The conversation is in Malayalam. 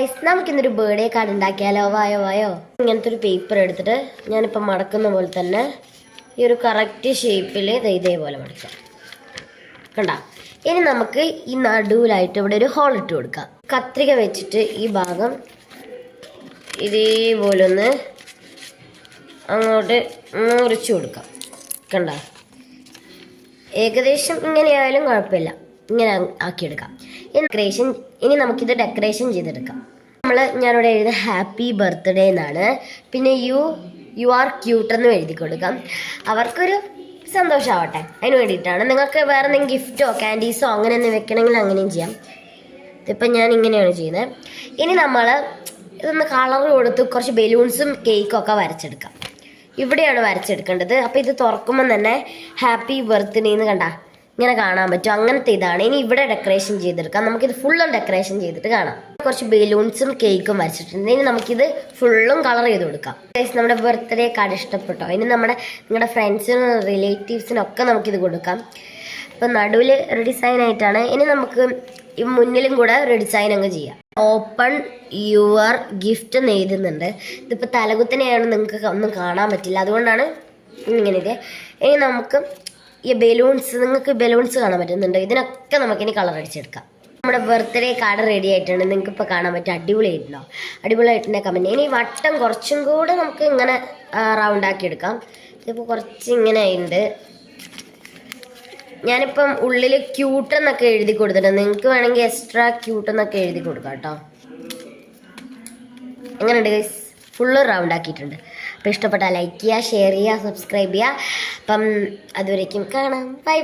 ഗൈസ്, നമുക്കിന്നൊരു ബർത്ത്ഡേ കാർഡ് ഉണ്ടാക്കിയാലോ? വായോ. ഇങ്ങനത്തെ ഒരു പേപ്പർ എടുത്തിട്ട് ഞാനിപ്പോൾ മടക്കുന്ന പോലെ തന്നെ ഈ ഒരു കറക്റ്റ് ഷേപ്പിൽ ഇതേപോലെ മടക്കാം. കണ്ട. ഇനി നമുക്ക് ഈ നടുവിലായിട്ട് ഇവിടെ ഒരു ഹോൾ ഇട്ട് കൊടുക്കാം. കത്രിക വെച്ചിട്ട് ഈ ഭാഗം ഇതേപോലെ ഒന്ന് അങ്ങോട്ട് മുറിച്ചു കൊടുക്കാം. കണ്ട, ഏകദേശം ഇങ്ങനെയായാലും കുഴപ്പമില്ല, ഇങ്ങനെ ആക്കിയെടുക്കാം. ഇനി നമുക്കിത് ഡെക്കറേഷൻ ചെയ്തെടുക്കാം. ഞാനിവിടെ എഴുതുന്ന ഹാപ്പി ബർത്ത്ഡേ എന്നാണ്. പിന്നെ യു ആർ ക്യൂട്ട് എന്ന് എഴുതി കൊടുക്കാം. അവർക്കൊരു സന്തോഷമാവട്ടെ, അതിന് വേണ്ടിയിട്ടാണ്. നിങ്ങൾക്ക് വേറെ എന്തെങ്കിലും ഗിഫ്റ്റോ ക്യാൻഡീസോ അങ്ങനെ എന്തെങ്കിലും വെക്കണമെങ്കിൽ അങ്ങനെയും ചെയ്യാം. ഇതിപ്പം ഞാൻ ഇങ്ങനെയാണ് ചെയ്യുന്നത്. ഇനി നമ്മൾ ഇതൊന്ന് കളർ കൊടുത്ത് കുറച്ച് ബലൂൺസും കേക്കും ഒക്കെ വരച്ചെടുക്കാം. ഇവിടെയാണ് വരച്ചെടുക്കേണ്ടത്. അപ്പോൾ ഇത് തുറക്കുമ്പോൾ തന്നെ ഹാപ്പി ബർത്ത്ഡേ എന്ന് കണ്ട ഇങ്ങനെ കാണാൻ പറ്റും. അങ്ങനത്തെ ഇതാണ്. ഇനി ഇവിടെ ഡെക്കറേഷൻ ചെയ്തെടുക്കാം. നമുക്കിത് ഫുള്ളും ഡെക്കറേഷൻ ചെയ്തിട്ട് കാണാം. കുറച്ച് ബലൂൺസും കേക്കും വരച്ചിട്ടുണ്ട്. ഇനി നമുക്കിത് ഫുള്ളും കളർ ചെയ്ത് കൊടുക്കാം. നമ്മുടെ ബർത്ത്ഡേ കാർഡ് ഇഷ്ടപ്പെട്ടോ? ഇനി നിങ്ങളുടെ ഫ്രണ്ട്സിനും റിലേറ്റീവ്സിനും ഒക്കെ നമുക്കിത് കൊടുക്കാം. ഇപ്പം നടുവിൽ ഒരു ഡിസൈൻ ആയിട്ടാണ്. ഇനി നമുക്ക് ഈ മുന്നിലും കൂടെ ഒരു ഡിസൈൻ അങ്ങ് ചെയ്യാം. ഓപ്പൺ യുവർ ഗിഫ്റ്റ് എന്ന് എഴുതുന്നുണ്ട്. ഇതിപ്പോൾ തലകുത്തനെയാണ്, നിങ്ങൾക്ക് ഒന്നും കാണാൻ പറ്റില്ല, അതുകൊണ്ടാണ് ഇങ്ങനെ ഇത്. ഇനി നമുക്ക് ഈ ബലൂൺസ്, നിങ്ങൾക്ക് ബലൂൺസ് കാണാൻ പറ്റുന്നുണ്ട്, ഇതിനൊക്കെ നമുക്കിനി കളർ അടിച്ചെടുക്കാം. നമ്മുടെ ബർത്ത്ഡേ കാർഡ് റെഡി ആയിട്ടുണ്ട്. നിങ്ങൾക്ക് ഇപ്പോൾ കാണാൻ പറ്റും. അടിപൊളിയായിട്ടുണ്ടെങ്കിൽ കമൻറ്റ്. ഇനി വട്ടം കുറച്ചും കൂടെ നമുക്ക് ഇങ്ങനെ റൗണ്ട് ആക്കി എടുക്കാം. ഇതിപ്പോൾ കുറച്ച് ഇങ്ങനെ ഉണ്ട്. ഞാനിപ്പം ഉള്ളിൽ ക്യൂട്ട് എന്നൊക്കെ എഴുതി കൊടുത്തിട്ടുണ്ട്. നിങ്ങൾക്ക് വേണമെങ്കിൽ എക്സ്ട്രാ ക്യൂട്ട് എന്നൊക്കെ എഴുതി കൊടുക്കാം കേട്ടോ. എങ്ങനെയുണ്ട് ഗൈസ്? ഫുള്ള് റൗണ്ട് ആക്കിയിട്ടുണ്ട്. അപ്പോൾ ഇഷ്ടപ്പെട്ടാൽ ലൈക്ക് ചെയ്യുക, ഷെയർ ചെയ്യുക, സബ്സ്ക്രൈബ് ചെയ്യുക. അപ്പം അതുവരേക്കും കാണാം. ബൈ.